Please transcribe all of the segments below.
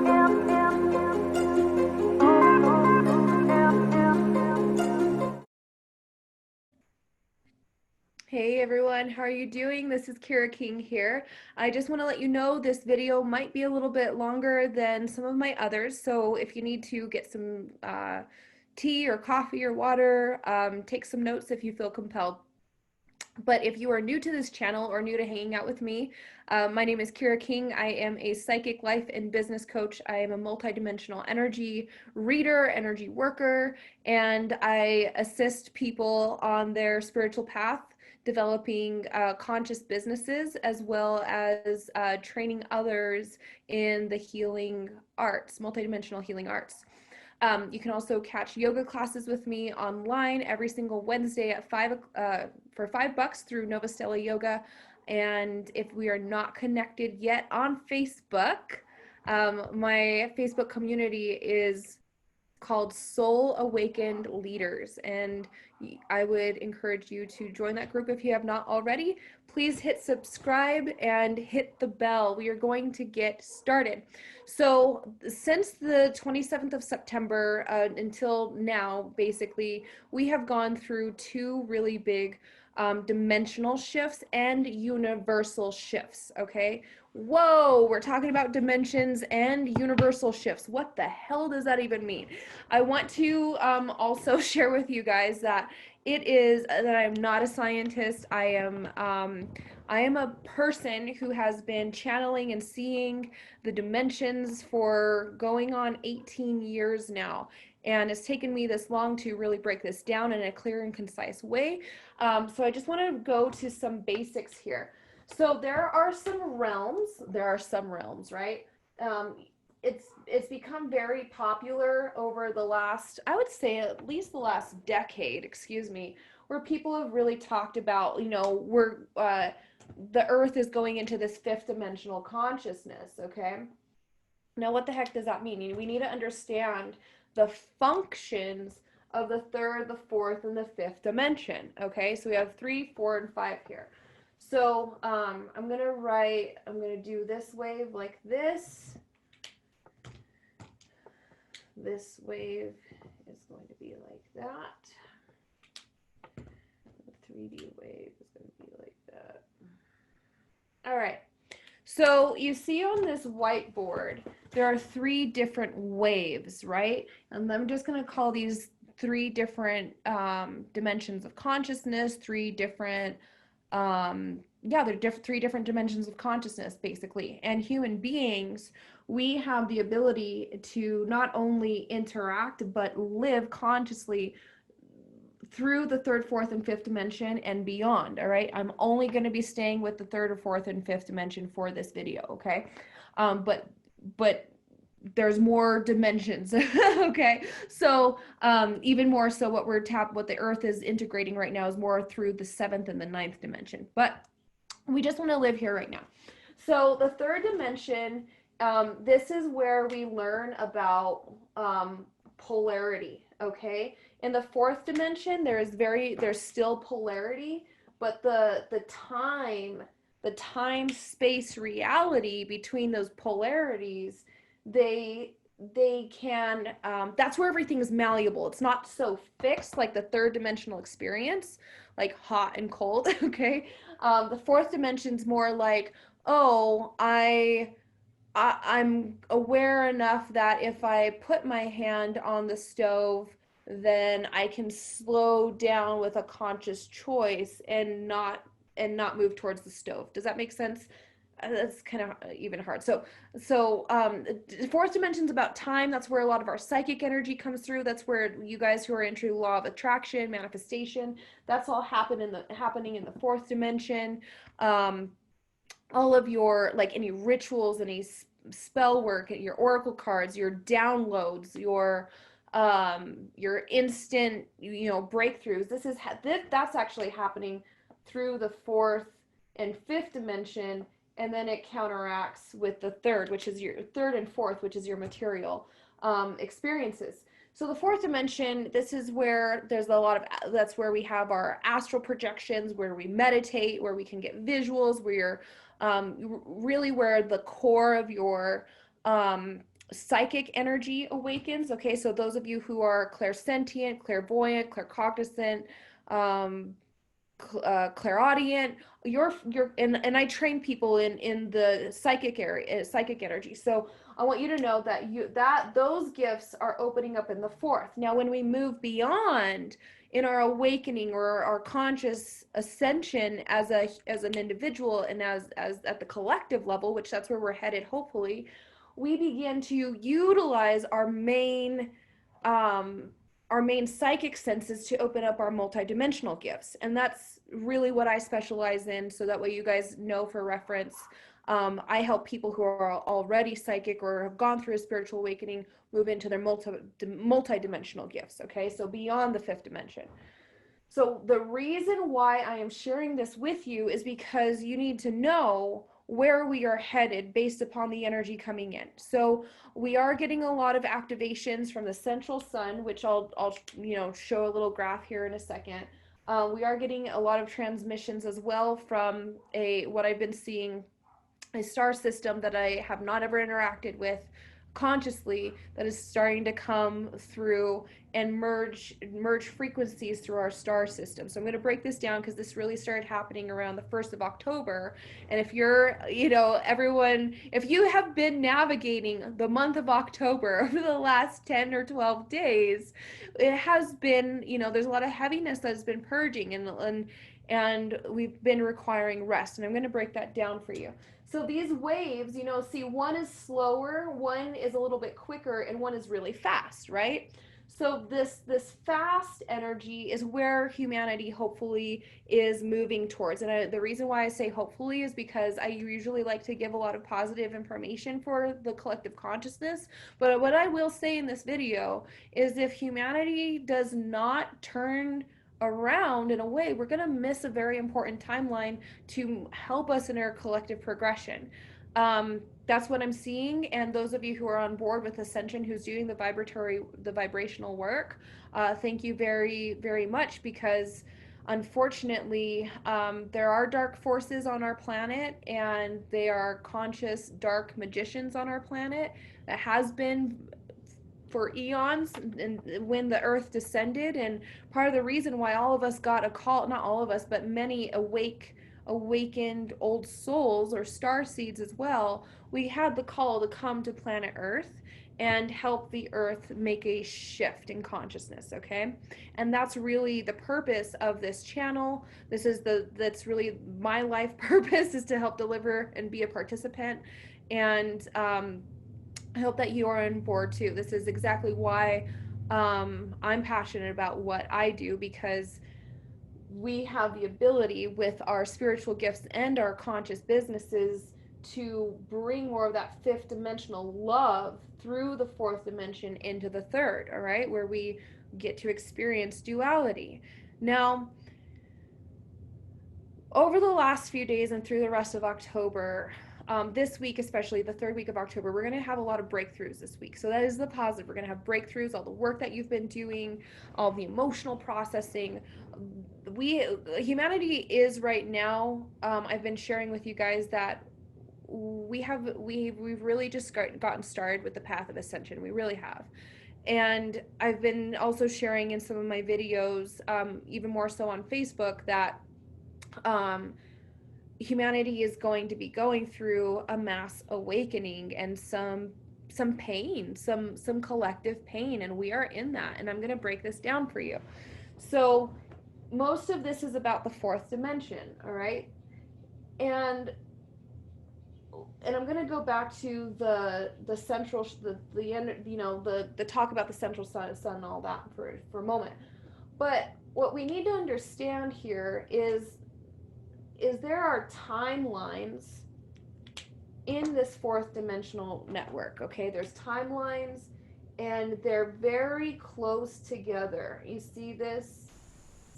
Hey everyone, how are you doing? This is Kierra King here. I just want to let you know this video might be a little bit longer than some of my others, so if you need to get some tea or coffee or water, take some notes if you feel compelled. But if you are new to this channel or new to hanging out with me, my name is Kierra King. I am a psychic life and business coach. I am a multidimensional energy reader, energy worker, and I assist people on their spiritual path, developing conscious businesses, as well as training others in the healing arts, multidimensional healing arts. You can also catch yoga classes with me online every single Wednesday at for $5 through Nova Stella Yoga. And if we are not connected yet on Facebook, my Facebook community is called Soul Awakened Leaders, and I would encourage you to join that group if you have not already. Please hit subscribe and hit the bell. We are going to get started. So since the 27th of September until now, basically, we have gone through two really big dimensional shifts and universal shifts, okay? Whoa, we're talking about dimensions and universal shifts. What the hell does that even mean? I want to also share with you guys that I'm not a scientist. I am a person who has been channeling and seeing the dimensions for going on 18 years now. And it's taken me this long to really break this down in a clear and concise way. So I just want to go to some basics here. So there are some realms, right? It's become very popular over the last, I would say at least the last decade, excuse me, where people have really talked about, the earth is going into this fifth dimensional consciousness, okay? Now, what the heck does that mean? We need to understand the functions of the third, the fourth, and the fifth dimension, okay? So we have 3, 4, and 5 here. So I'm going to do this wave like this. This wave is going to be like that. The 3D wave is going to be like that. All right. So you see on this whiteboard, there are 3 different waves, right? And I'm just going to call these 3 different dimensions of consciousness, 3 different they're 3 different dimensions of consciousness, basically. And human beings, we have the ability to not only interact, but live consciously through the third, fourth, and fifth dimension and beyond, all right? I'm only going to be staying with the third or fourth and fifth dimension for this video, okay? But there's more dimensions, okay? So even more so what the earth is integrating right now is more through the 7th and the 9th dimension. But we just want to live here right now. So the third dimension, this is where we learn about polarity, okay? In the fourth dimension, there's still polarity, but the time space reality between those polarities, they can that's where everything is malleable. It's not so fixed like the third dimensional experience, like hot and cold, okay? The fourth dimension's more like, oh, I'm aware enough that if I put my hand on the stove, then I can slow down with a conscious choice and not move towards the stove. Does that make sense? That's kind of even hard. So fourth dimension's about time. That's where a lot of our psychic energy comes through. That's where you guys who are into law of attraction, manifestation, that's all happening in the fourth dimension. All of your, like, any rituals, any spell work, your oracle cards, your downloads, your instant, breakthroughs. That's actually happening through the fourth and fifth dimension, and then it counteracts with the third, which is your third and fourth, which is your material experiences. So the fourth dimension, this is where that's where we have our astral projections, where we meditate, where we can get visuals, where you're really where the core of your psychic energy awakens. Okay, so those of you who are clairsentient, clairvoyant, claircognizant, um, clairaudient, you're and I train people in the psychic area, psychic energy. So I want you to know that those gifts are opening up in the fourth. Now when we move beyond in our awakening or our conscious ascension as an individual and as at the collective level, which that's where we're headed hopefully, we begin to utilize um, our main psychic senses to open up our multidimensional gifts. And that's really what I specialize in. So that way you guys know for reference. I help people who are already psychic or have gone through a spiritual awakening move into their multidimensional gifts. Okay, so beyond the fifth dimension. So the reason why I am sharing this with you is because you need to know where we are headed based upon the energy coming in. So we are getting a lot of activations from the central sun, which I'll show a little graph here in a second. We are getting a lot of transmissions as well from what I've been seeing, a star system that I have not ever interacted with consciously, that is starting to come through and merge frequencies through our star system. So I'm going to break this down because this really started happening around the 1st of October. And if you're, everyone, if you have been navigating the month of October over the last 10 or 12 days, it has been, there's a lot of heaviness that has been purging, and we've been requiring rest. And I'm going to break that down for you. So these waves, see, one is slower, one is a little bit quicker, and one is really fast, right? So this fast energy is where humanity hopefully is moving towards. And the reason why I say hopefully is because I usually like to give a lot of positive information for the collective consciousness. But what I will say in this video is if humanity does not turn around in a way, we're going to miss a very important timeline to help us in our collective progression. That's what I'm seeing. And those of you who are on board with Ascension, who's doing the vibrational work, thank you very, very much, because unfortunately, there are dark forces on our planet, and they are conscious dark magicians on our planet. That has been for eons, and when the earth descended. And part of the reason why all of us got a call, not all of us, but many awakened old souls or star seeds as well, we had the call to come to planet earth and help the earth make a shift in consciousness. Okay, and that's really the purpose of this channel. That's really my life purpose, is to help deliver and be a participant. And I hope that you are on board too. This is exactly why I'm passionate about what I do, because we have the ability with our spiritual gifts and our conscious businesses to bring more of that fifth dimensional love through the fourth dimension into the third, all right, where we get to experience duality. Now, over the last few days and through the rest of October, this week, especially the third week of October, we're going to have a lot of breakthroughs this week. So that is the positive. We're going to have breakthroughs, all the work that you've been doing, all the emotional processing. Humanity is right now, I've been sharing with you guys that we've really just gotten started with the path of ascension. We really have. And I've been also sharing in some of my videos, even more so on Facebook, that humanity is going to be going through a mass awakening and some pain, some collective pain, and we are in that. And I'm going to break this down for you. So most of this is about the fourth dimension, all right? And I'm going to go back to the central, the end, the talk about the central sun and all that for a moment. But what we need to understand here is there are timelines in this fourth dimensional network. Okay, there's timelines, and they're very close together. You see this?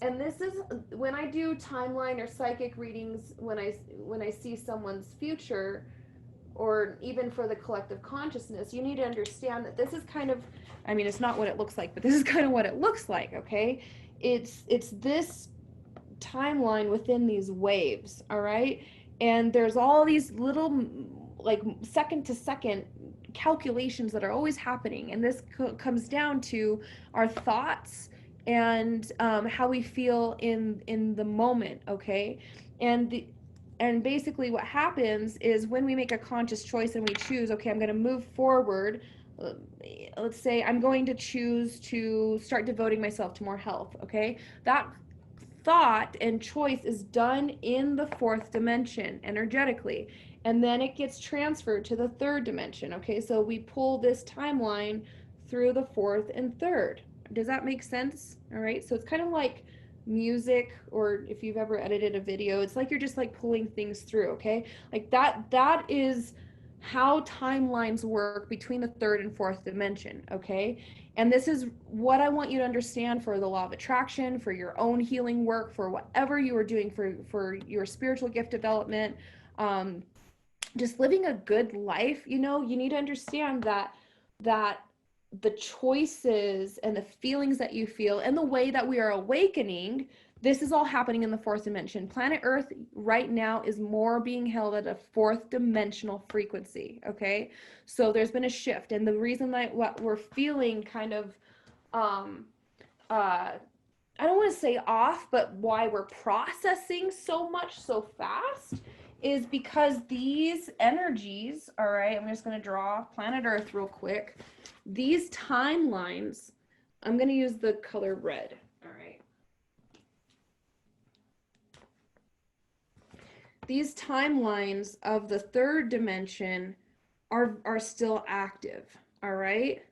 And this is when I do timeline or psychic readings, when I see someone's future, or even for the collective consciousness, you need to understand that this is kind of, I mean, it's not what it looks like, but this is kind of what it looks like. Okay, it's this timeline within these waves, all right? And there's all these little, like, second to second calculations that are always happening, and this comes down to our thoughts and how we feel in the moment, okay? And basically what happens is when we make a conscious choice and we choose, okay, I'm going to move forward. uh, let's say I'm going to choose to start devoting myself to more health, okay? That thought and choice is done in the fourth dimension energetically, and then it gets transferred to the third dimension, okay? So we pull this timeline through the fourth and third. Does that make sense? All right, so it's kind of like music, or if you've ever edited a video, it's like you're just like pulling things through, okay? Like that is how timelines work between the third and fourth dimension, okay? And this is what I want you to understand for the law of attraction, for your own healing work, for whatever you are doing for your spiritual gift development, um, just living a good life. You know, you need to understand that the choices and the feelings that you feel and the way that we are awakening, this is all happening in the fourth dimension. Planet Earth right now is more being held at a fourth dimensional frequency, okay? So there's been a shift, and the reason that what we're feeling kind of um uh I don't want to say off, but why we're processing so much so fast is because these energies, all right, I'm just going to draw planet Earth real quick. These timelines, I'm going to use the color red, all right. These timelines of the third dimension are still active, all right?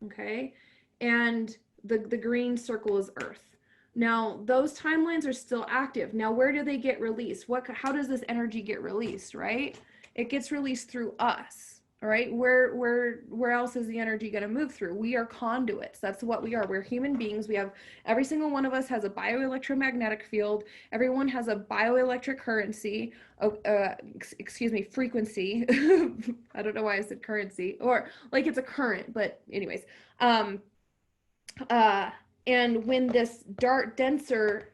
Okay? And the green circle is Earth. Now, those timelines are still active. Now, where do they get released? How does this energy get released, right? It gets released through us. All right? Where else is the energy going to move through? We are conduits. That's what we are. We're human beings. We have every single one of us has a bioelectromagnetic field. Everyone has a bioelectric currency. Excuse me, frequency. I don't know why I said currency, or like it's a current, but anyways. Um, uh, and when this dark, denser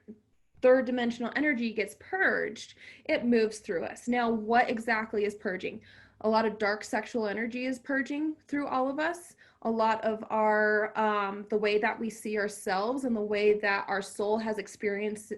third dimensional energy gets purged, it moves through us. Now, what exactly is purging? A lot of dark sexual energy is purging through all of us. A lot of our the way that we see ourselves and the way that our soul has experienced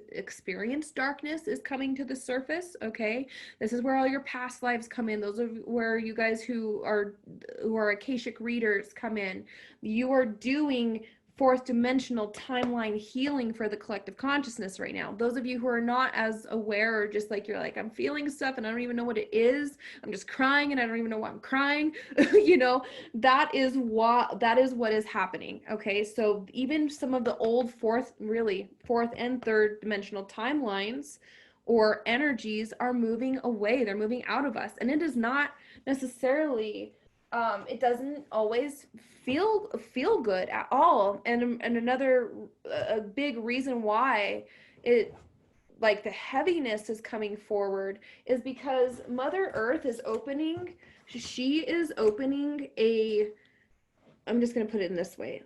darkness is coming to the surface. Okay, this is where all your past lives come in. Those are where you guys who are Akashic readers come in. You are doing fourth dimensional timeline healing for the collective consciousness right now. Those of you who are not as aware, or just like you're like, I'm feeling stuff and I don't even know what it is, I'm just crying and I don't even know why I'm crying, you know, that is what is happening. Okay, so even some of the old fourth and third dimensional timelines or energies are moving away. They're moving out of us, and it is not necessarily it doesn't always feel good at all. And another a big reason why it, like, the heaviness is coming forward is because Mother Earth is opening. She is opening a. I'm just going to put it in this way.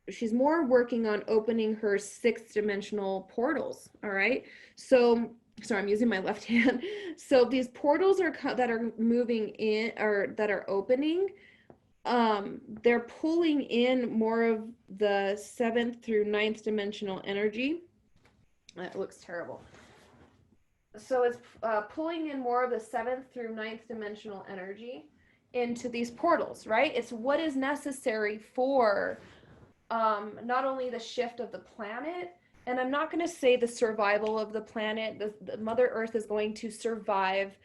She's more working on opening her sixth dimensional portals. All right. So sorry, I'm using my left hand. So these portals that are moving in, or that are opening, they're pulling in more of the seventh through ninth dimensional energy. That looks terrible. So it's pulling in more of the seventh through ninth dimensional energy into these portals, right? It's what is necessary for not only the shift of the planet, and I'm not going to say the survival of the planet. The Mother Earth is going to survive.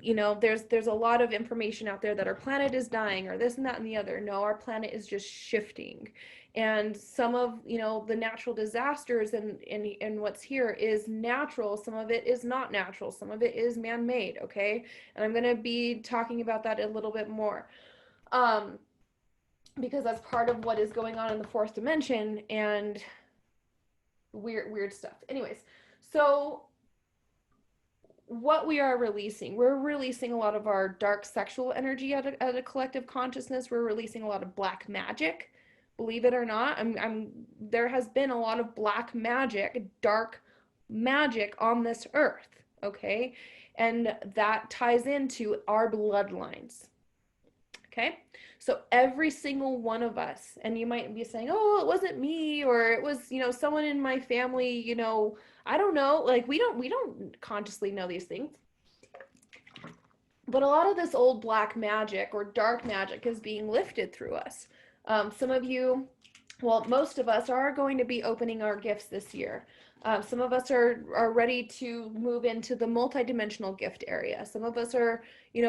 You know, there's a lot of information out there that our planet is dying or this and that and the other. No, our planet is just shifting. And some of, you know, the natural disasters and what's here is natural. Some of it is not natural. Some of it is man-made, okay? And I'm going to be talking about that a little bit more. Because that's part of what is going on in the fourth dimension and weird stuff. Anyways, so what we are releasing, we're releasing a lot of our dark sexual energy at a collective consciousness. We're releasing a lot of black magic, believe it or not. There has been a lot of black magic, dark magic on this earth, okay? And that ties into our bloodlines. Okay, so every single one of us, and you might be saying, oh, it wasn't me, or it was, someone in my family, I don't know, like we don't consciously know these things. But a lot of this old black magic or dark magic is being lifted through us. Some of you, well, most of us are going to be opening our gifts this year. Some of us are ready to move into the multidimensional gift area. Some of us are,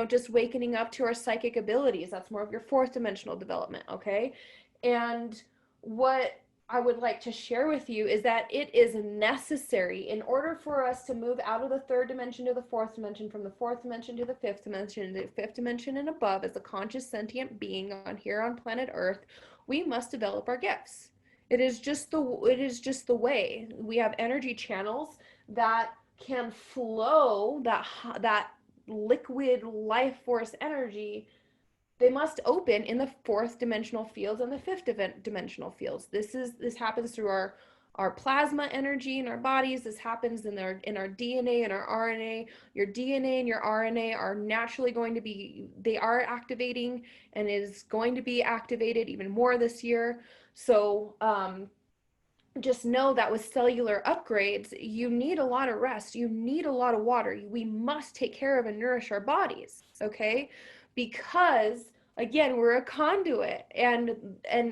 just waking up to our psychic abilities. That's more of your fourth dimensional development, okay? And what I would like to share with you is that it is necessary in order for us to move out of the third dimension to the fourth dimension, from the fourth dimension to the fifth dimension and above as a conscious sentient being on here on planet Earth. We must develop our gifts. It is just the way. We have energy channels that can flow, that liquid life force energy. They must open in the fourth dimensional fields and the fifth dimensional fields. This happens through our plasma energy in our bodies. This happens in our DNA and our RNA. Your DNA and your RNA are naturally going to be, they are activating and is going to be activated even more this year. So just know that with cellular upgrades, you need a lot of rest. You need a lot of water. We must take care of and nourish our bodies, okay? Because again, we're a conduit, and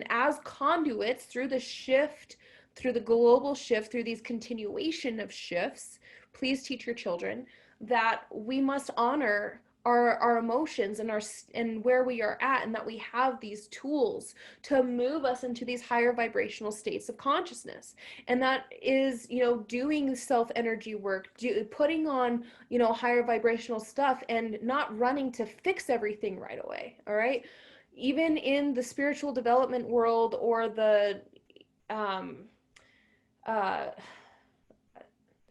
as conduits through the shift, through the global shift, through these continuation of shifts, please teach your children that we must honor our emotions and where we are at, and that we have these tools to move us into these higher vibrational states of consciousness. And that is, doing self energy work, putting on, higher vibrational stuff, and not running to fix everything right away. All right. Even in the spiritual development world, or the um, uh,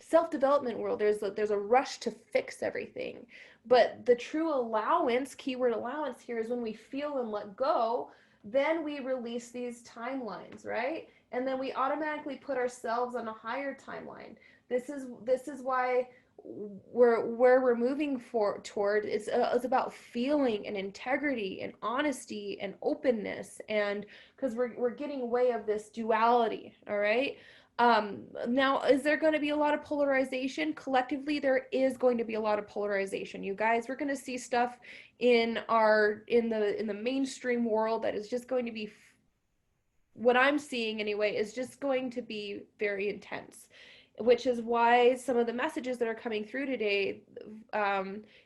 self-development world, there's a rush to fix everything. But the true allowance, keyword allowance here, is when we feel and let go, then we release these timelines, right? And then we automatically put ourselves on a higher timeline. This is why we're moving toward, it's about feeling and integrity and honesty and openness, and because we're getting away of this duality. All right. Now, is there going to be a lot of polarization? Collectively, there is going to be a lot of polarization. You guys, we're going to see stuff in the mainstream world that is just going to be, what I'm seeing anyway, is just going to be very intense, which is why some of the messages that are coming through today,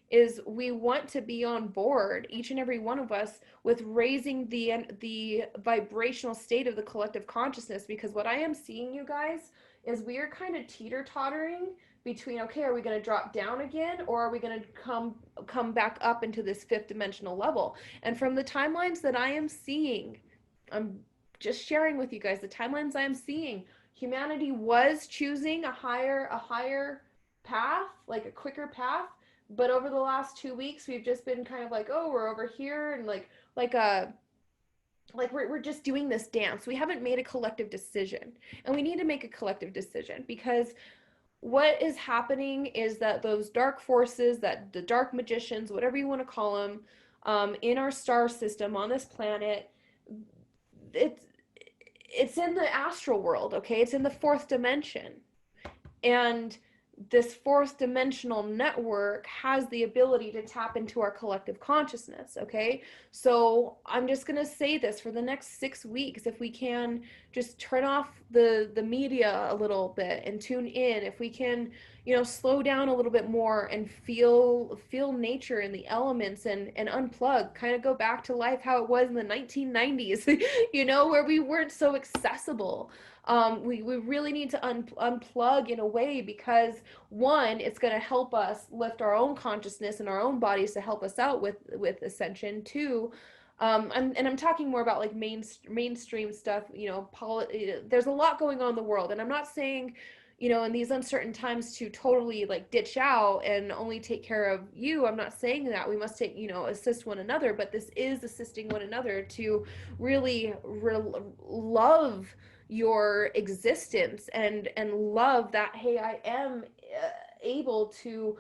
is we want to be on board, each and every one of us, with raising the vibrational state of the collective consciousness. Because what I am seeing, you guys, is we are kind of teeter-tottering between, okay, are we going to drop down again, or are we going to come back up into this fifth dimensional level? And from the timelines that I am seeing, I'm just sharing with you guys the timelines I am seeing, humanity was choosing a higher path, like a quicker path. But over the last 2 weeks, we've just been kind of like, oh, we're over here, and we're just doing this dance. We haven't made a collective decision, and we need to make a collective decision, because what is happening is that those dark forces, that the dark magicians, whatever you want to call them, in our star system on this planet, it's it's in the astral world, okay? It's in the fourth dimension. And this fourth dimensional network has the ability to tap into our collective consciousness, okay? So I'm just going to say this: for the next 6 weeks, if we can just turn off the media a little bit and tune in, if we can, slow down a little bit more and feel nature and the elements, and unplug, kind of go back to life how it was in the 1990s, where we weren't so accessible. We really need to unplug in a way, because one, it's going to help us lift our own consciousness and our own bodies to help us out with ascension. Two, I'm talking more about like mainstream stuff. There's a lot going on in the world, and I'm not saying, in these uncertain times, to totally like ditch out and only take care of you. I'm not saying that. We must take, assist one another, but this is assisting one another to really love your existence, and love that, hey, I am able to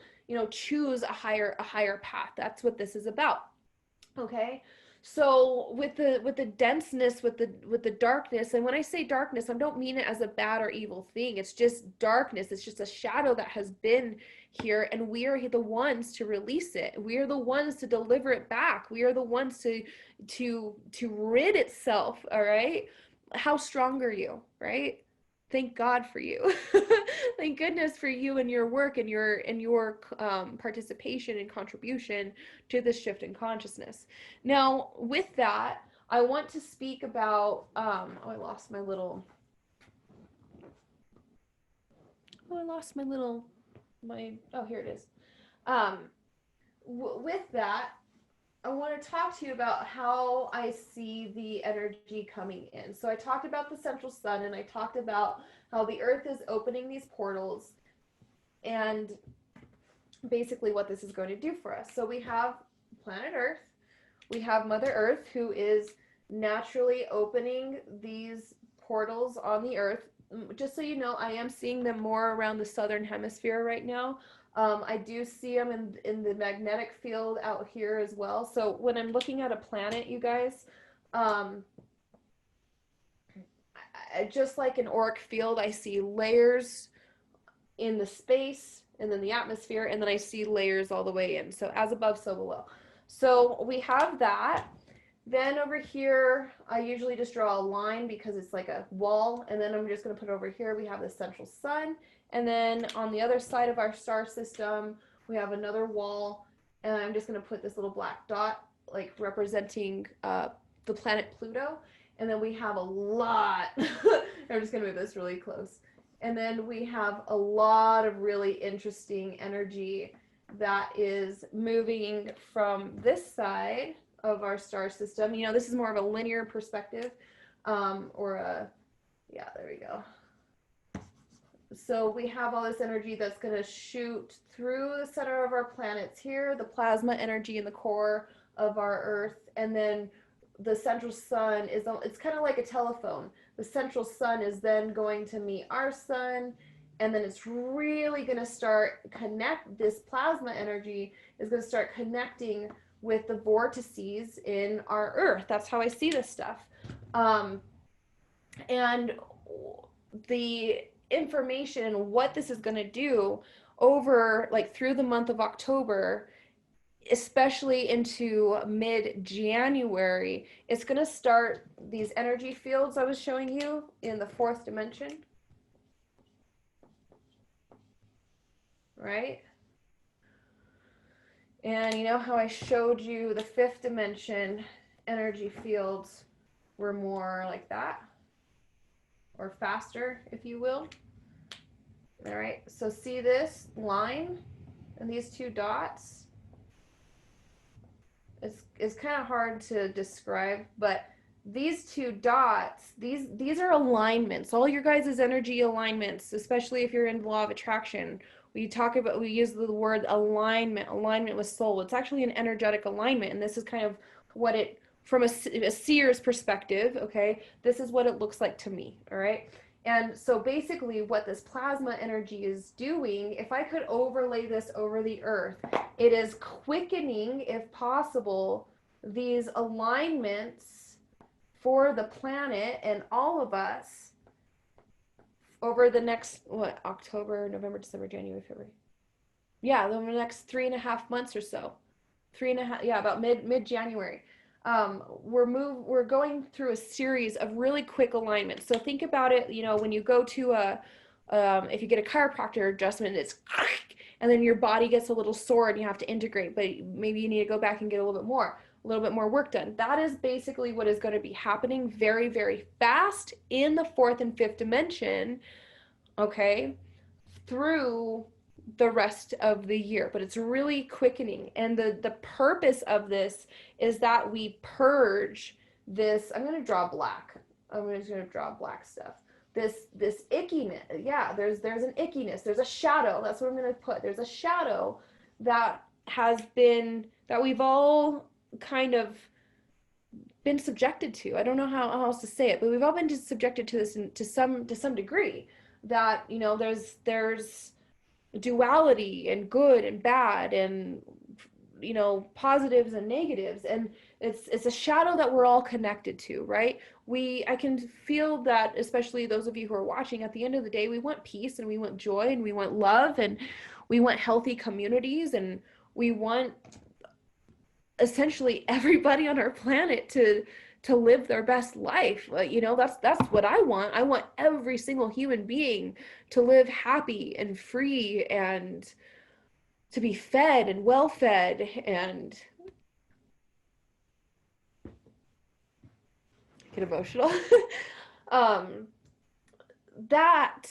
choose a higher path. That's what this is about. Okay, So with the denseness, with the darkness, and when I say darkness, I don't mean it as a bad or evil thing. It's just darkness. It's just a shadow that has been here, and we are the ones to release it. We are the ones to deliver it back. We are the ones to rid itself, all right? How strong are you, right? Thank God for you. Thank goodness for you and your work and your participation and contribution to this shift in consciousness. Now, with that, I want to speak about. Oh, I lost my little. Oh, I lost my little. My. Oh, here it is. Um, with that, I want to talk to you about how I see the energy coming in. So I talked about the central sun, and I talked about how the earth is opening these portals, and basically what this is going to do for us. So we have planet Earth, we have Mother Earth, who is naturally opening these portals on the Earth. Just so you know, I am seeing them more around the southern hemisphere right now. I do see them in the magnetic field out here as well. So when I'm looking at a planet, you guys, just like an auric field, I see layers in the space and then the atmosphere, and then I see layers all the way in. So as above, so below. So we have that. Then over here, I usually just draw a line because it's like a wall, and then I'm just going to put over here, we have the central sun, and then on the other side of our star system, we have another wall, and I'm just going to put this little black dot, like representing the planet Pluto, and then we have a lot, I'm just going to move this really close, and then we have a lot of really interesting energy that is moving from this side of our star system. You know, this is more of a linear perspective, yeah, there we go. So we have all this energy that's going to shoot through the center of our planets here, the plasma energy in the core of our Earth, and then the central sun is, it's kind of like a telephone. The central sun is then going to meet our sun, and then it's really going to start this plasma energy is going to start connecting with the vortices in our Earth. That's how I see this stuff. And the information, what this is going to do over, like, through the month of October, especially into mid-January, it's going to start these energy fields I was showing you in the fourth dimension. Right? And you know how I showed you the fifth dimension energy fields were more like that? Or faster, if you will. All right, so see this line and these two dots? It's kind of hard to describe, but these two dots, these are alignments. All your guys' energy alignments, especially if you're in law of attraction. We use the word alignment with soul. It's actually an energetic alignment, and this is kind of what it, from a seer's perspective, okay, this is what it looks like to me, all right? And so basically what this plasma energy is doing, if I could overlay this over the Earth, it is quickening, if possible, these alignments for the planet and all of us over the next, October, November, December, January, February. Yeah, the next 3.5 months or so. About mid-January. We're going through a series of really quick alignments. So think about it, you know, when you go to if you get a chiropractor adjustment, it's and then your body gets a little sore and you have to integrate, but maybe you need to go back and get a little bit more work done. That is basically what is going to be happening very, very fast in the fourth and fifth dimension, okay, through the rest of the year, but it's really quickening. And the purpose of this is that we purge this. I'm going to draw black. I'm just going to draw black stuff. This ickiness. Yeah, there's an ickiness. There's a shadow. That's what I'm going to put. There's a shadow that we've all kind of been subjected to. I don't know how else to say it, but we've all been subjected to this to some degree. That, you know, there's duality and good and bad and positives and negatives, and it's a shadow that we're all connected to, right? I can feel that, especially those of you who are watching, at the end of the day, we want peace and we want joy and we want love and we want healthy communities, and we want essentially everybody on our planet to live their best life. That's what I want. I want every single human being to live happy and free and to be fed and well fed and get emotional. um, that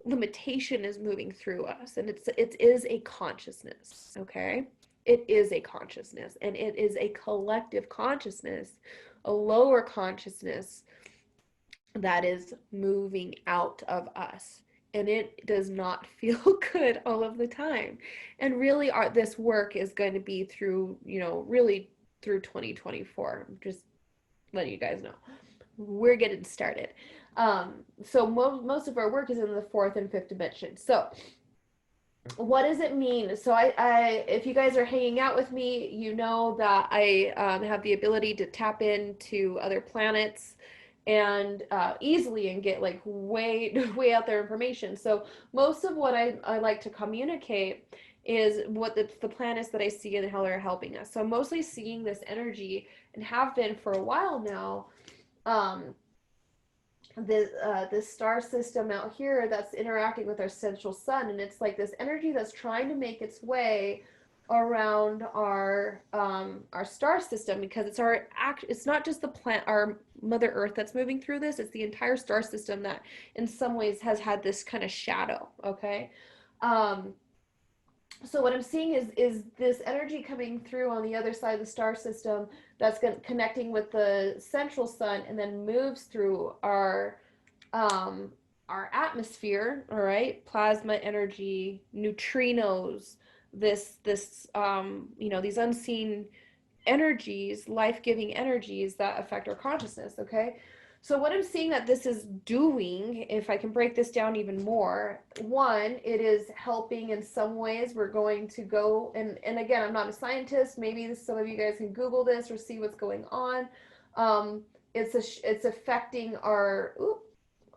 limitation is moving through us, and it is a consciousness, okay? It is a consciousness, and it is a collective consciousness, a lower consciousness that is moving out of us, and it does not feel good all of the time. And really, this work is going to be through, really through 2024. Just letting you guys know, we're getting started. So most of our work is in the fourth and fifth dimension. So what does it mean? So if you guys are hanging out with me, you know that I have the ability to tap into other planets and easily and get like way way out there information. So most of what I like to communicate is what the planets that I see and how they're helping us. So I'm mostly seeing this energy and have been for a while now. This star system out here that's interacting with our central sun, and it's like this energy that's trying to make its way around our star system, because it's not just our Mother Earth that's moving through this, it's the entire star system that in some ways has had this kind of shadow. Okay. So what I'm seeing is this energy coming through on the other side of the star system that's connecting with the central sun, and then moves through our atmosphere. All right, plasma energy, neutrinos, these unseen energies, life-giving energies that affect our consciousness. Okay. So what I'm seeing that this is doing, if I can break this down even more, one, it is helping in some ways. We're going to go, and again, I'm not a scientist. Maybe some of you guys can Google this or see what's going on. It's affecting our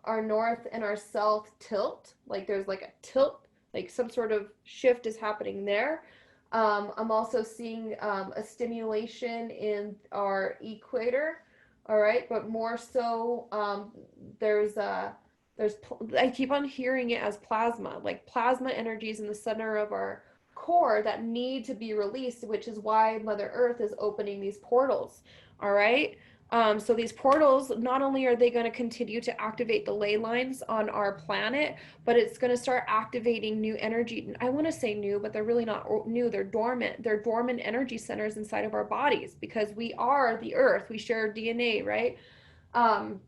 north and our south tilt. Like there's like a tilt, like some sort of shift is happening there. I'm also seeing a stimulation in our equator. All right, but more so, I keep on hearing it as plasma, like plasma energies in the center of our core that need to be released, which is why Mother Earth is opening these portals. All right. So these portals, not only are they going to continue to activate the ley lines on our planet, but it's going to start activating new energy. I want to say new, but they're really not new. They're dormant. They're dormant energy centers inside of our bodies, because we are the Earth. We share DNA, right? Um,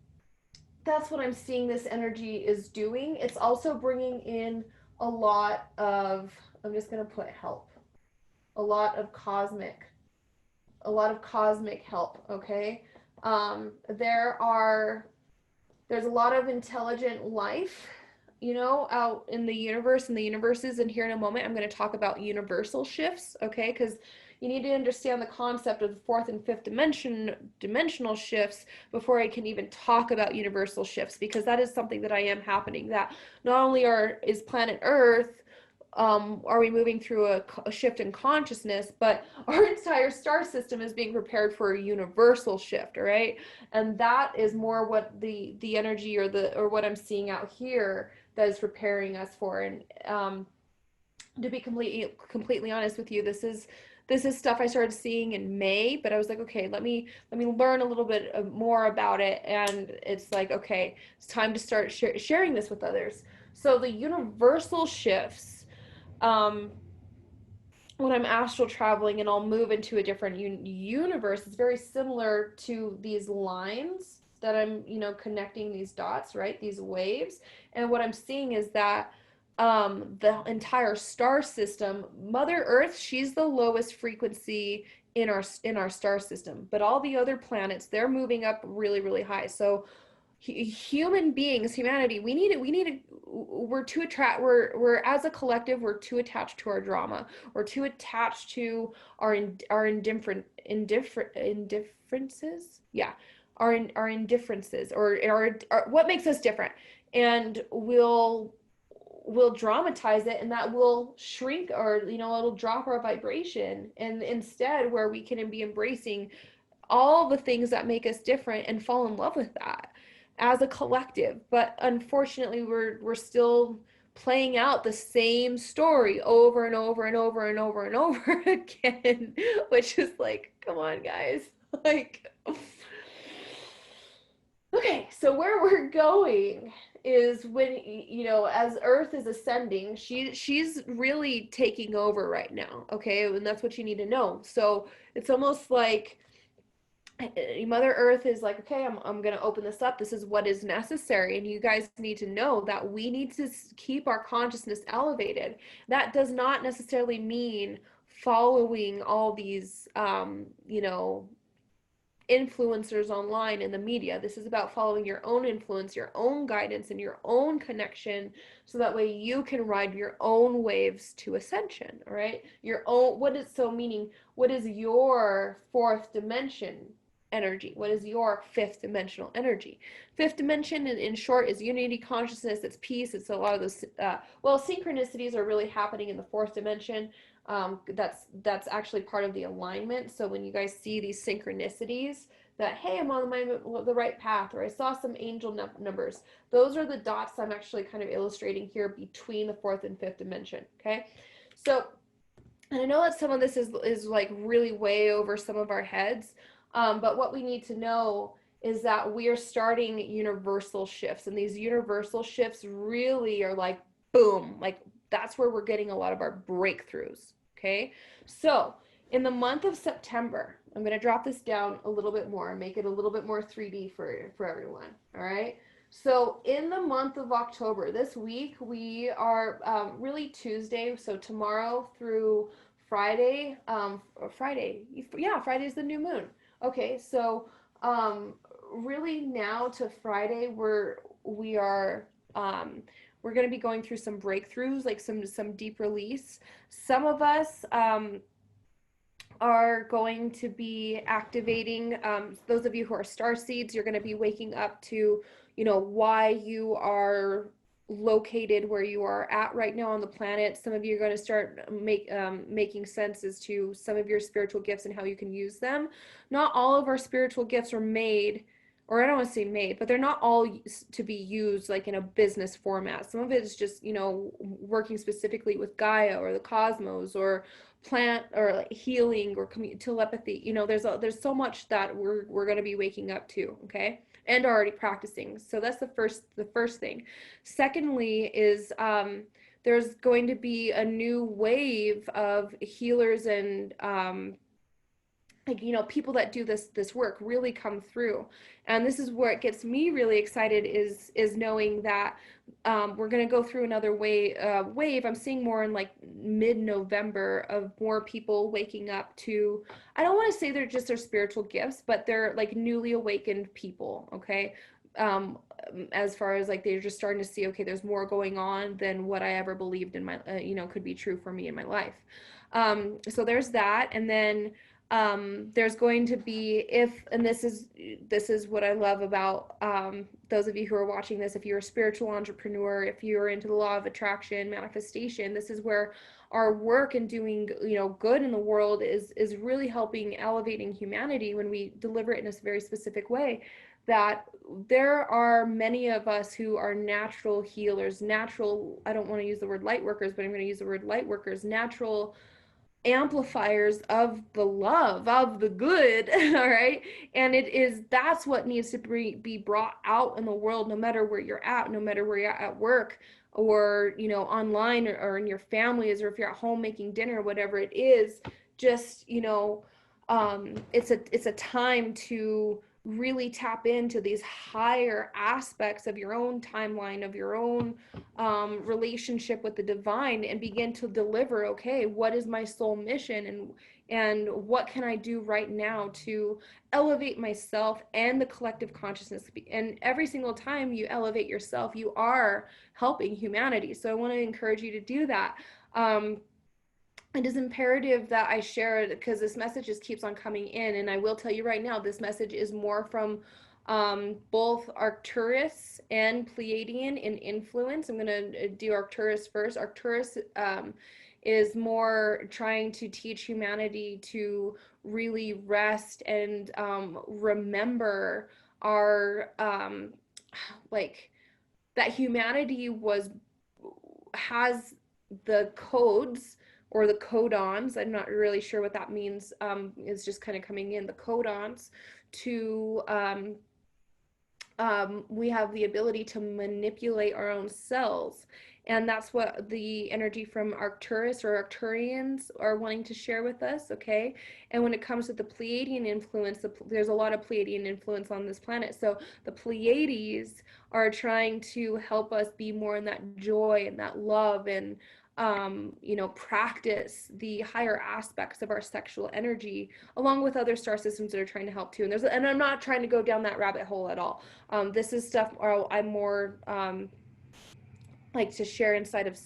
that's what I'm seeing this energy is doing. It's also bringing in a lot of, I'm just going to put help, a lot of cosmic help. Okay. There are there's a lot of intelligent life, out in the universe and the universes. And here in a moment, I'm going to talk about universal shifts, okay? Because you need to understand the concept of the fourth and fifth dimensional shifts before I can even talk about universal shifts, because that is something that I am happening. That not only is planet Earth, are we moving through a shift in consciousness, but our entire star system is being prepared for a universal shift. All right. And that is more what the energy or what I'm seeing out here that is preparing us for. And to be completely honest with you, this is stuff I started seeing in May, but I was like, okay, let me learn a little bit more about it. And it's like, okay, it's time to start sharing this with others. So the universal shifts, when I'm astral traveling and I'll move into a different universe, it's very similar to these lines that I'm, connecting these dots, right? These waves. And what I'm seeing is that the entire star system, Mother Earth, she's the lowest frequency in our star system, but all the other planets, they're moving up really, really high. So human beings, humanity, we're as a collective, we're too attached to our drama. We're too attached to our indifferences. Yeah. Our indifferences, or our what makes us different. And we'll dramatize it, and that will shrink, or it'll drop our vibration. And instead, where we can be embracing all the things that make us different and fall in love with that as a collective. But unfortunately, we're still playing out the same story over and over and over and over and over again, which is like, come on, guys. Like, okay, so where we're going is, when as Earth is ascending, she's really taking over right now. Okay, and that's what you need to know. So it's almost like Mother Earth is like, okay, I'm going to open this up. This is what is necessary. And you guys need to know that we need to keep our consciousness elevated. That does not necessarily mean following all these, influencers online in the media. This is about following your own influence, your own guidance, and your own connection, so that way you can ride your own waves to ascension. All right, your own. What is your fourth dimension energy? What is your fifth dimensional energy? Fifth dimension, in short, is unity consciousness. It's peace. It's a lot of those synchronicities are really happening in the fourth dimension. That's actually part of the alignment. So when you guys see these synchronicities, that, hey, I'm on the right path, or I saw some angel numbers, those are the dots I'm actually kind of illustrating here between the fourth and fifth dimension. Okay, so, and I know that some of this is like really way over some of our heads, but what we need to know is that we are starting universal shifts, and these universal shifts really are like, boom, like that's where we're getting a lot of our breakthroughs. Okay, so in the month of September, I'm going to drop this down a little bit more and make it a little bit more 3D for everyone. All right, so in the month of October, this week, we are really Tuesday, so tomorrow through Friday, Friday's the new moon. Okay, so really now to Friday, we are we're going to be going through some breakthroughs, like some deep release. Some of us are going to be activating, those of you who are star seeds, you're going to be waking up to, why you are located where you are at right now on the planet. Some of you are going to start making sense as to some of your spiritual gifts and how you can use them. Not all of our spiritual gifts are made, or I don't want to say made, but they're not all to be used like in a business format. Some of it is just, working specifically with Gaia or the cosmos, or plant, or like healing, or telepathy. There's so much that we're going to be waking up to. Okay, and already practicing. So that's the first thing. Secondly is there's going to be a new wave of healers and people that do this work really come through. And this is where it gets me really excited, is knowing that we're going to go through another wave. I'm seeing more in like mid-November, of more people waking up to, I don't want to say they're just their spiritual gifts, but they're like newly awakened people. Okay, as far as like they're just starting to see, okay, there's more going on than what I ever believed in my could be true for me in my life. So there's that. And then there's going to be, and this is what I love about those of you who are watching this, if you're a spiritual entrepreneur, if you're into the law of attraction, manifestation, this is where our work and doing good in the world is really helping elevating humanity when we deliver it in a very specific way. That there are many of us who are natural healers, I don't want to use the word light workers, but I'm going to use the word light workers, natural amplifiers of the love, of the good. All right, and that's what needs to be brought out in the world, no matter where you're at, no matter where you're at work, or online, or in your families, or if you're at home making dinner, whatever it is. Just it's a time to really tap into these higher aspects of your own timeline, of your own relationship with the divine, and begin to deliver, okay, what is my soul mission? And and what can I do right now to elevate myself and the collective consciousness. And every single time you elevate yourself, you are helping humanity. So I want to encourage you to do that. It is imperative that I share it because this message just keeps on coming in. And I will tell you right now, this message is more from both Arcturus and Pleiadian in influence. I'm going to do Arcturus first. Arcturus is more trying to teach humanity to really rest and remember our, like, that humanity has the codes or the codons. I'm not really sure what that means. Is just kind of coming in the codons to we have the ability to manipulate our own cells. And that's what the energy from Arcturus or Arcturians are wanting to share with us, okay? And when it comes to the Pleiadian influence, there's a lot of Pleiadian influence on this planet. So the Pleiades are trying to help us be more in that joy and that love and practice the higher aspects of our sexual energy, along with other star systems that are trying to help too. And I'm not trying to go down that rabbit hole at all. This is stuff I'm more like to share inside of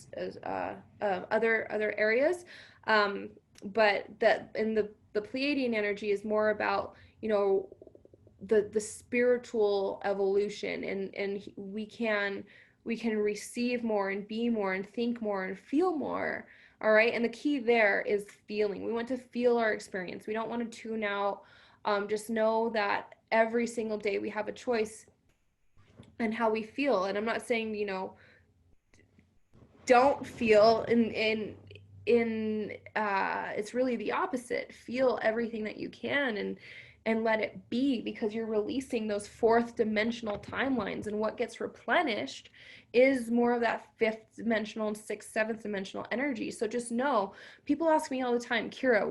other areas. But that in the Pleiadian energy is more about the spiritual evolution, and we can receive more and be more and think more and feel more. All right, and the key there is feeling. We want to feel our experience. We don't want to tune out. Just know that every single day we have a choice and how we feel. And I'm not saying don't feel in it's really the opposite. Feel everything that you can and let it be, because you're releasing those fourth dimensional timelines, and what gets replenished is more of that fifth dimensional and sixth, seventh dimensional energy. So just know, people ask me all the time, Kierra,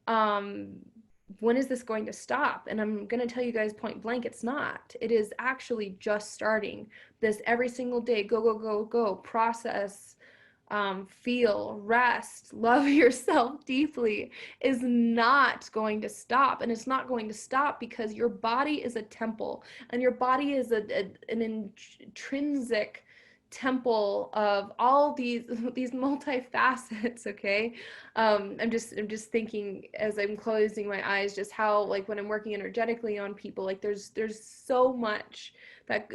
um when is this going to stop? And I'm going to tell you guys point blank, it's not. It is actually just starting. This every single day, go, go, go, go, process, feel, rest, love yourself deeply is not going to stop. And it's not going to stop because your body is a temple, and your body is an intrinsic temple of all these multifacets. Okay. I'm just thinking as I'm closing my eyes, just how, like, when I'm working energetically on people, like there's so much that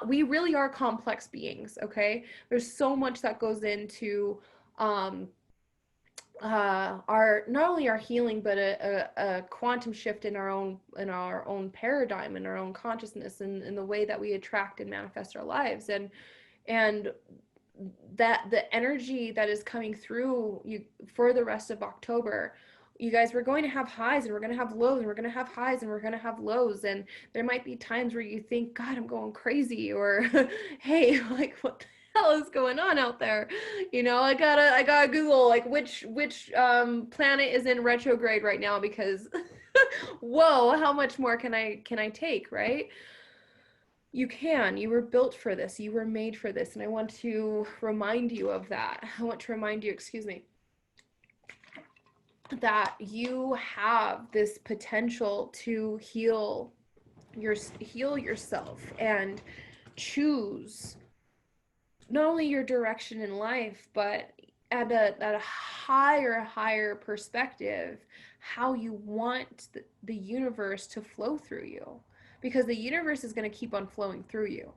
we really are complex beings. Okay. There's so much that goes into our, not only our healing, but a quantum shift in our own paradigm, in our own consciousness, and in the way that we attract and manifest our lives. And that the energy that is coming through you for the rest of October, you guys, we're going to have highs and we're going to have lows, and we're going to have highs and we're going to have lows. And there might be times where you think, God, I'm going crazy, or hey, like, what the hell is going on out there? I gotta Google, like, which planet is in retrograde right now, because whoa, how much more can I take, right? You were built for this, you were made for this. And I want to remind you of that. I want to remind you, excuse me, that you have this potential to heal yourself and choose not only your direction in life, but at a higher perspective, how you want the universe to flow through you, because the universe is going to keep on flowing through you,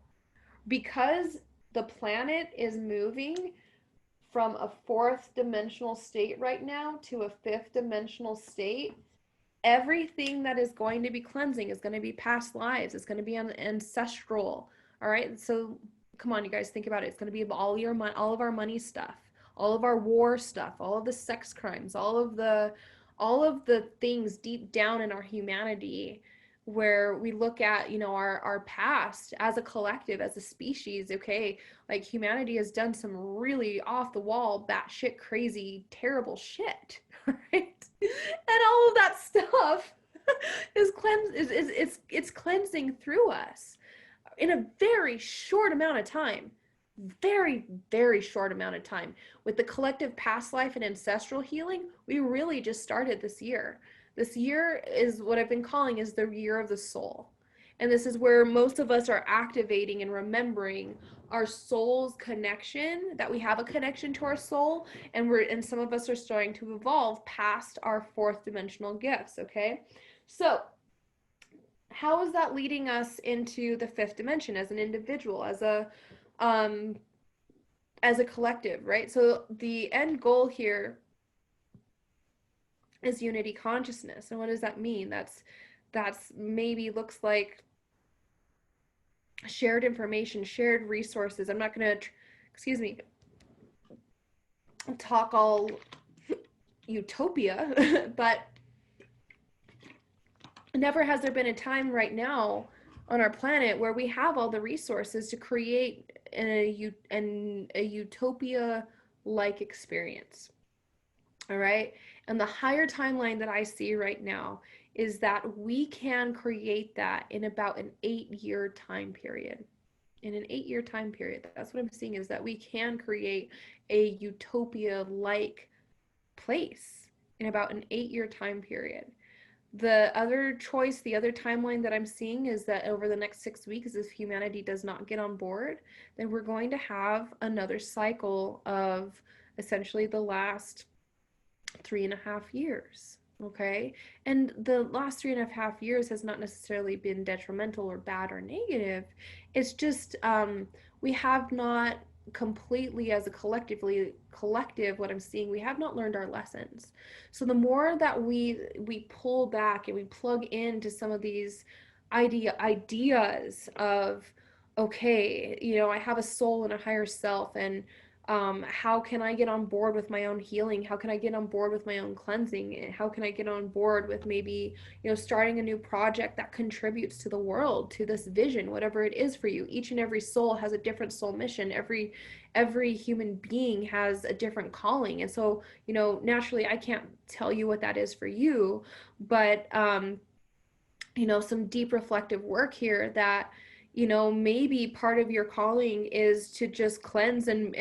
because the planet is moving from a fourth dimensional state right now to a fifth dimensional state. Everything that is going to be cleansing is going to be past lives. It's going to be ancestral. All right. So come on, you guys, think about it. It's going to be all of our money stuff, all of our war stuff, all of the sex crimes, all of the things deep down in our humanity, where we look at, our past as a collective, as a species. Okay, like, humanity has done some really off the wall, batshit crazy, terrible shit, right? And all of that stuff it's cleansing through us in a very short amount of time. very, very short amount of time. With the collective past life and ancestral healing, we really just started this year. This year is what I've been calling is the year of the soul. And this is where most of us are activating and remembering our soul's connection, that we have a connection to our soul, and some of us are starting to evolve past our fourth dimensional gifts, okay? So, how is that leading us into the fifth dimension as an individual, um as a collective, right? So the end goal here is unity consciousness. And what does that mean? That's maybe looks like shared information, shared resources. I'm not going to excuse me, talk all utopia, but never has there been a time right now on our planet where we have all the resources to create a utopia like experience. All right. And the higher timeline that I see right now is that we can create that in about an 8-year time period. In an 8-year time period, that's what I'm seeing, is that we can create a utopia like place in about an 8-year time period. The other choice, the other timeline that I'm seeing is that over the next 6 weeks, if humanity does not get on board, then we're going to have another cycle of essentially the last 3.5 years. Okay. And the last 3.5 years has not necessarily been detrimental or bad or negative. It's just we have not completely, as a collective, what I'm seeing, we have not learned our lessons. So the more that we pull back and we plug into some of these ideas of, okay, I have a soul and a higher self, and how can I get on board with my own healing? How can I get on board with my own cleansing? How can I get on board with maybe, starting a new project that contributes to the world, to this vision, whatever it is for you? Each and every soul has a different soul mission. Every human being has a different calling. And so, naturally I can't tell you what that is for you, but some deep reflective work here that maybe part of your calling is to just cleanse and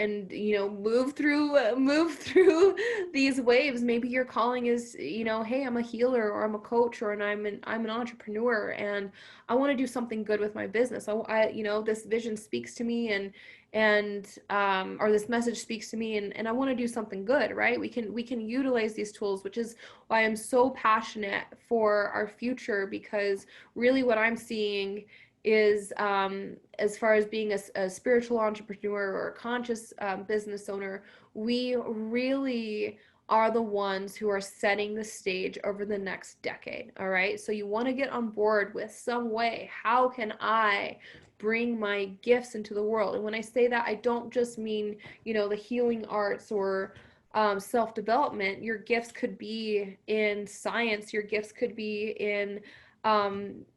move through these waves. Maybe your calling is, hey, I'm a healer, or I'm a coach, or I'm an entrepreneur, and I want to do something good with my business. This vision speaks to me, and or this message speaks to me, and I want to do something good, right? We can utilize these tools, which is why I'm so passionate for our future, because really what I'm seeing is, as far as being a spiritual entrepreneur or a conscious business owner, we really are the ones who are setting the stage over the next decade. All right. So you want to get on board with some way. How can I bring my gifts into the world? And when I say that, I don't just mean, the healing arts or self-development. Your gifts could be in science. Your gifts could be in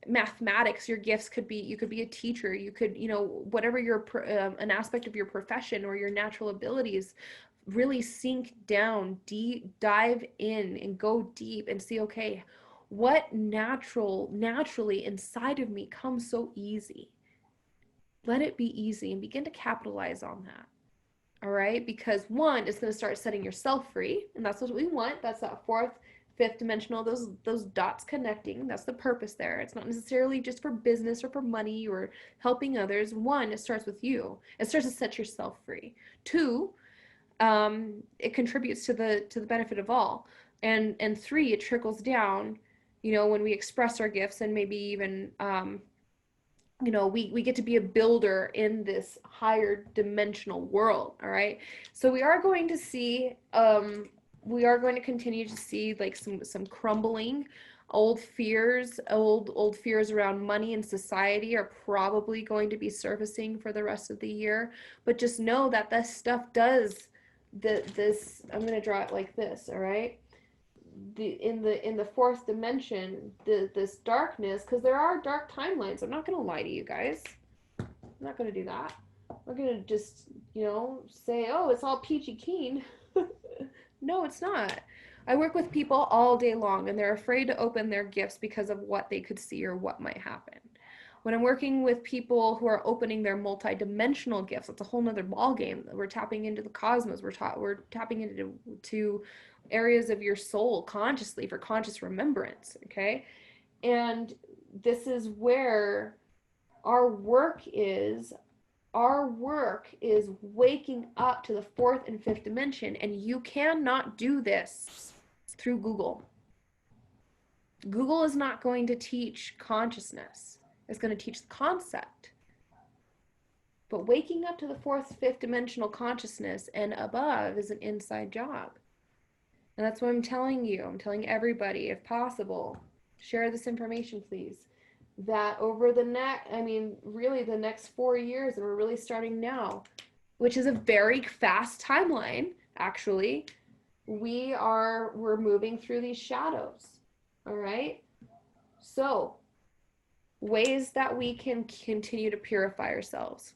mathematics. Your gifts could be, you could be a teacher, you could, whatever your an aspect of your profession or your natural abilities. Really sink down deep, dive in and go deep and see, okay, what naturally inside of me comes so easy. Let it be easy and begin to capitalize on that. All right, because one, it's going to start setting yourself free, and that's what we want. That's that fourth, fifth dimensional, those dots connecting. That's the purpose there. It's not necessarily just for business or for money or helping others. One, it starts with you. It starts to set yourself free. Two, it contributes to the benefit of all. And three, it trickles down, when we express our gifts, and maybe even we get to be a builder in this higher dimensional world. All right. So we are going to see, we are going to continue to see like some crumbling. Old fears around money and society are probably going to be surfacing for the rest of the year. But just know that this stuff does this. I'm going to draw it like this. All right. In the fourth dimension, this darkness, because there are dark timelines. I'm not gonna lie to you guys. I'm not gonna do that. We're gonna just, say, oh, it's all peachy keen. No, it's not. I work with people all day long, and they're afraid to open their gifts because of what they could see or what might happen. When I'm working with people who are opening their multi-dimensional gifts, it's a whole nother ball game. We're tapping into the cosmos. We're tapping into areas of your soul consciously for conscious remembrance. Okay, and this is where our work is. Our work is waking up to the fourth and fifth dimension, and you cannot do this through Google. Google is not going to teach consciousness. It's going to teach the concept. But waking up to the fourth, fifth dimensional consciousness and above is an inside job. And that's what I'm telling you. I'm telling everybody, if possible, share this information, please. That over the really the next 4 years, and we're really starting now, which is a very fast timeline, actually, we're moving through these shadows. All right. So, ways that we can continue to purify ourselves: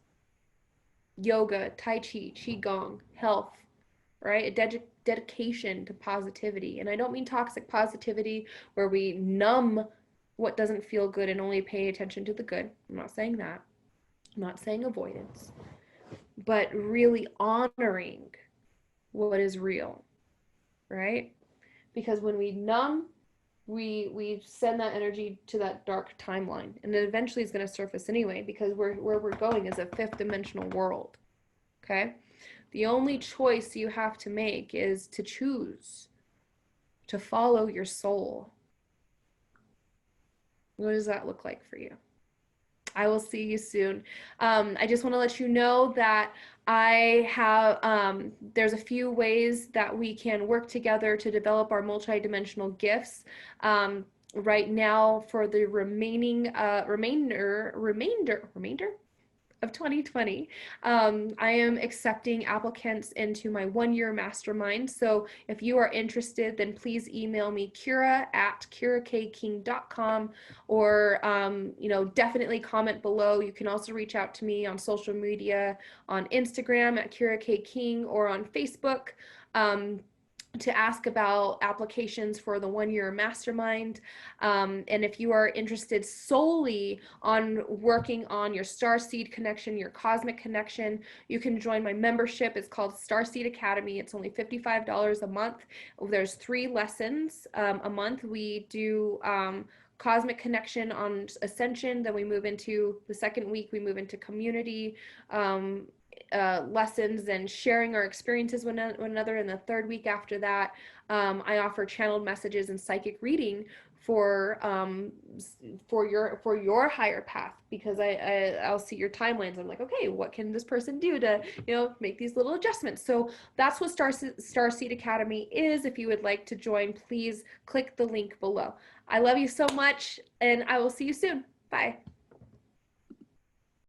yoga, Tai Chi, Qigong, health, right? A dedication to positivity. And I don't mean toxic positivity where we numb what doesn't feel good and only pay attention to the good. I'm not saying that. I'm not saying avoidance, but really honoring what is real, right? Because when we numb, we send that energy to that dark timeline, and it eventually is going to surface anyway, because where we're going is a fifth dimensional world. Okay, the only choice you have to make is to choose to follow your soul. What does that look like for you? I will see you soon. I just want to let you know that I have, there's a few ways that we can work together to develop our multidimensional gifts. Right now, for the remainder of 2020, I am accepting applicants into my 1-year mastermind. So if you are interested, then please email me Kierra@KierraKking.com, or definitely comment below. You can also reach out to me on social media, on Instagram at Kierra K King, or on Facebook. To ask about applications for the 1-year mastermind. And if you are interested solely on working on your starseed connection, your cosmic connection, you can join my membership. It's called Starseed Academy. It's only $55 a month. There's 3 lessons a month. We do cosmic connection on Ascension. Then we move into the second week, we move into community lessons and sharing our experiences with one another. In the third week after that, I offer channeled messages and psychic reading for your higher path, because I'll see your timelines. I'm like, okay, what can this person do to make these little adjustments? So that's what Starseed Academy is. If you would like to join, please click the link below. I love you so much, and I will see you soon. Bye.